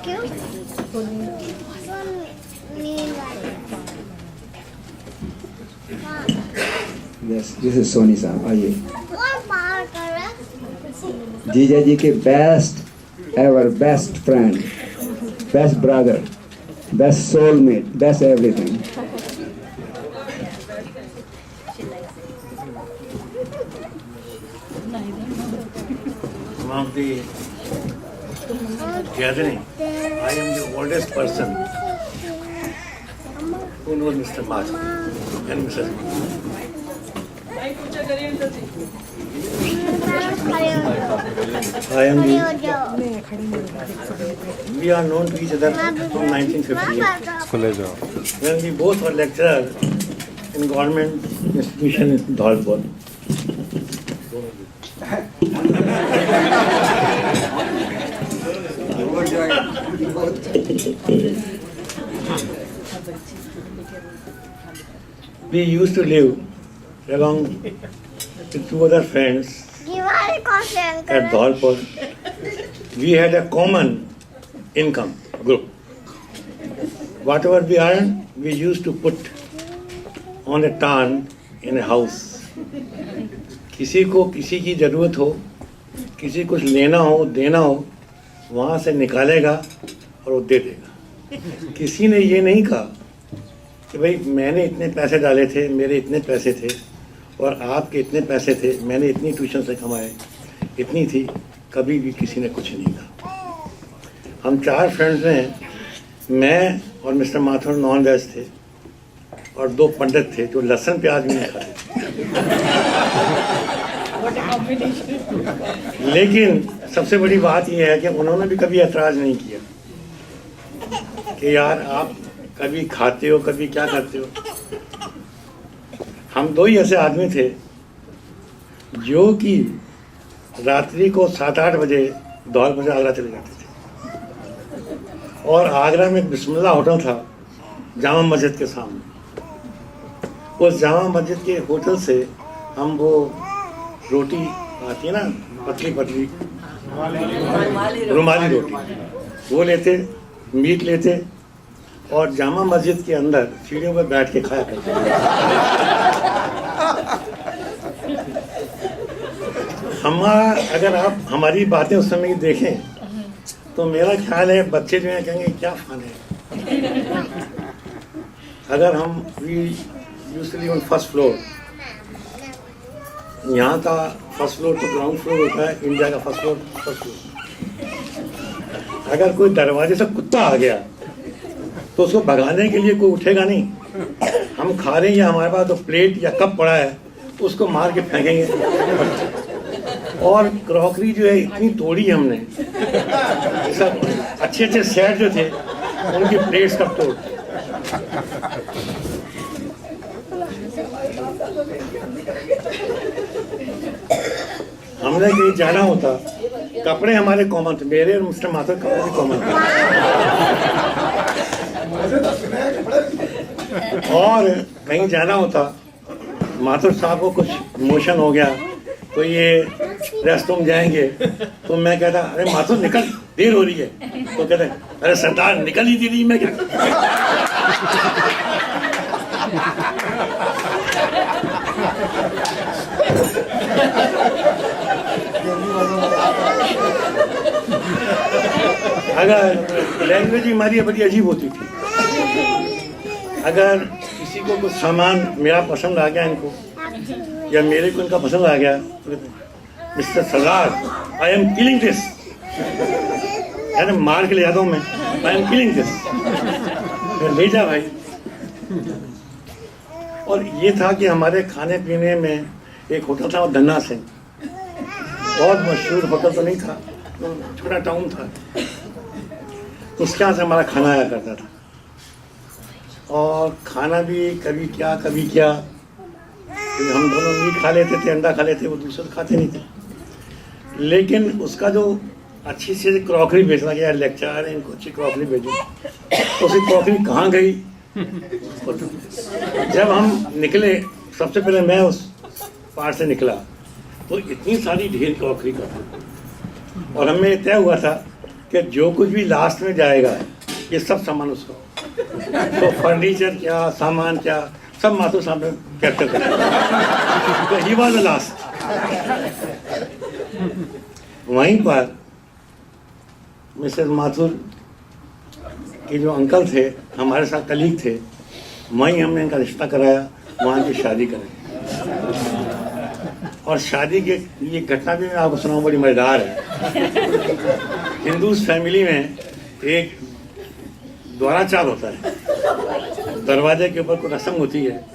क्यों? Yes, this is Soni साहब, आइए। कौन बाहर कर रहा है? जीजा जी के best ever, best friend, best brother, best soulmate, best everything. Among the gathering, I am the oldest person who knows Mr. Math and Mrs. I am the, we are known to each other from 1958 when we both were lecturers in government institution in Dholpur. We used to live along with two other friends at Dholpur. We had a common income group. Whatever we earned, we used to put on a tarn in a house. किसी को किसी की ज़रूरत हो, किसी कुछ लेना हो, देना हो, वहाँ से निकालेगा और वो दे देगा। किसी ने ये नहीं कहा कि भाई मैंने इतने पैसे डाले थे, मेरे इतने पैसे थे और आपके इतने पैसे थे, मैंने इतनी ट्यूशन से कमाए, इतनी थी। कभी भी किसी ने कुछ नहीं कहा। हम 4 फ्रेंड्स हैं, मैं और मिस्टर माथुर नॉन वेज थे और 2 पंडित थे जो लहसुन प्याज भी नहीं खाते थे। लेकिन सबसे बड़ी बात यह है कि उन्होंने भी कभी ऐतराज़ नहीं किया कि यार आप कभी खाते हो, कभी क्या करते हो। हम 2 ही ऐसे आदमी थे जो कि रात्रि को 7-8 बजे धौलपुर से आगरा चले जाते थे और आगरा में बिस्मिल्ला होटल था जामा मस्जिद के सामने। उस जामा मस्जिद के होटल से हम वो रोटी आती है ना, पतली पतली रुमाली रोटी, वो लेते, मीट लेते और जामा मस्जिद के अंदर सीढ़ियों पर बैठ के खाया करते। हमारा अगर आप हमारी बातें उस समय की देखें तो मेरा ख्याल है बच्चे जो हैं कहेंगे क्या फन है। अगर हम यूजुअली ऑन फर्स्ट फ्लोर, यहाँ का फर्स्ट फ्लोर तो ग्राउंड फ्लोर होता है, इंडिया का फर्स्ट फ्लोर। अगर कोई दरवाजे से कुत्ता आ गया तो उसको भगाने के लिए कोई उठेगा नहीं। हम खा रहे हैं या हमारे पास तो प्लेट या कप पड़ा है उसको मार के फेंकेंगे। और क्रॉकरी जो है इतनी तोड़ी हमने, सब अच्छे अच्छे सेट जो थे उनकी प्लेट्स कब तोड़। हमने कहीं जाना होता, कपड़े हमारे कॉमन थे, मेरे और मिस्टर माथुर कपड़े भी कॉमन थे। और कहीं जाना होता, माथुर साहब को कुछ मोशन हो गया तो ये रेस्टरूम जाएंगे तो मैं कहता अरे माथुर निकल, देर हो रही है। तो कहते अरे सरदार निकल ही दे रही मैं क्या। अगर लैंग्वेज हमारी बड़ी अजीब होती थी। अगर किसी को कुछ सामान मेरा पसंद आ गया इनको, या मेरे को इनका पसंद आ गया, mister Sardar I am killing this, यानी मार के ले जाता हूँ मैं, आई एम किलिंग दिस, ले जा भाई। और ये था कि हमारे खाने पीने में एक होटल था धन्ना सिंह, बहुत मशहूर होटल तो नहीं था, छोटा टाउन था, उसके यहाँ से हमारा खाना आया करता था। और खाना भी कभी क्या कभी क्या, हम दोनों मीट खा लेते थे, अंडा खा लेते, वो दूसरे खाते नहीं थे। लेकिन उसका जो अच्छी से क्रॉकरी बेचना गया, लेक्चर है इनको अच्छी क्रॉकरी भेजो, तो उसकी क्रॉकरी कहाँ गई। जब हम निकले, सबसे पहले मैं उस पार से निकला तो इतनी सारी ढेर क्रॉकरी का था। और हमें तय हुआ था कि जो कुछ भी लास्ट में जाएगा ये सब सामान उसका, तो फर्नीचर क्या, सामान क्या, सब माथुर साहब ने कैप्चर कर, तो ही वॉज द लास्ट। वहीं पर मिसेस माथुर के जो अंकल थे, हमारे साथ कलीग थे, वहीं हमने इनका रिश्ता कराया, वहाँ की शादी कराई। और शादी के ये घटना भी मैं आपको सुनाऊँ, बड़ी मज़ेदार है। हिंदू फैमिली में एक द्वाराचार होता है, दरवाजे के ऊपर कोई रस्म होती है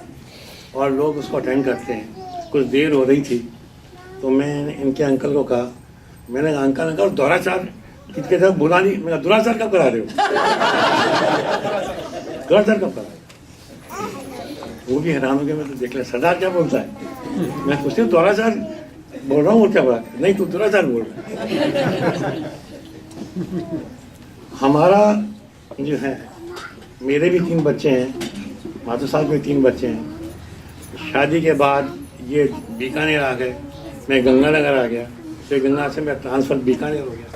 और लोग उसको अटेंड करते हैं। कुछ देर हो रही थी तो मैंने इनके अंकल को कहा, मैंने कहा अंकल अंकल द्वाराचार किसके साथ बुला नहीं, मेरा दुराचार कब करा रहे हो? दुराचार कब करा रहे हो? वो भी हैरान हो गया। मैं तो देख लिया सरदार क्या बोलता है, मैं पूछती हूँ द्वाराचार बोल रहा हूँ, क्या बोला? नहीं तू दुराचार बोल रहा है। हमारा जो है, मेरे भी 3 बच्चे हैं, माधु साहब के 3 बच्चे हैं। शादी के बाद ये बीकानेर आ गए, मैं गंगानगर आ गया, फिर गंगा से मैं ट्रांसफ़र बीकानेर हो गया।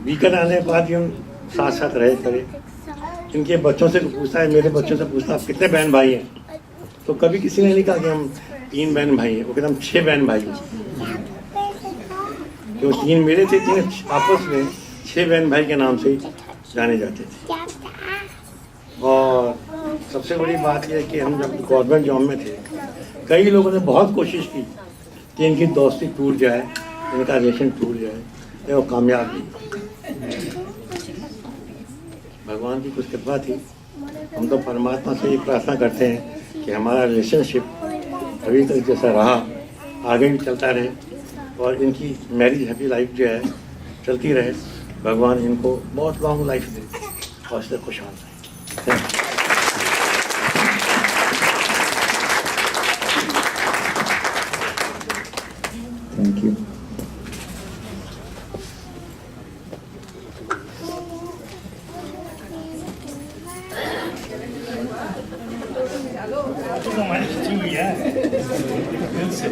बीकानेर आने के बाद भी हम साथ साथ रहे करे। इनके बच्चों से पूछता है, मेरे बच्चों से पूछता आप कितने बहन भाई हैं, तो कभी किसी ने नहीं कहा कि हम 3 बहन भाई हैं, वो कहते हम 6 बहन भाई हैं। तो 3 मेरे थे, 3 आपस में 6 बहन भाई के नाम से ही जाने जाते थे। और सबसे बड़ी बात यह है कि हम जब गवर्नमेंट जॉब में थे, कई लोगों ने बहुत कोशिश की कि इनकी दोस्ती टूट जाए, इनका रिलेशन टूट जाए, तो वो कामयाब नहीं। भगवान की कुछ कृपा थी। हम तो परमात्मा से ये प्रार्थना करते हैं कि हमारा रिलेशनशिप अभी तक जैसा रहा आगे भी चलता रहे, और इनकी मैरिज हैप्पी लाइफ जो है चलती रहे। भगवान इनको बहुत लॉन्ग लाइफ दे और इससे खुशहाल रहे। Thank you. तो हमारी खिंची हुई है दिल से।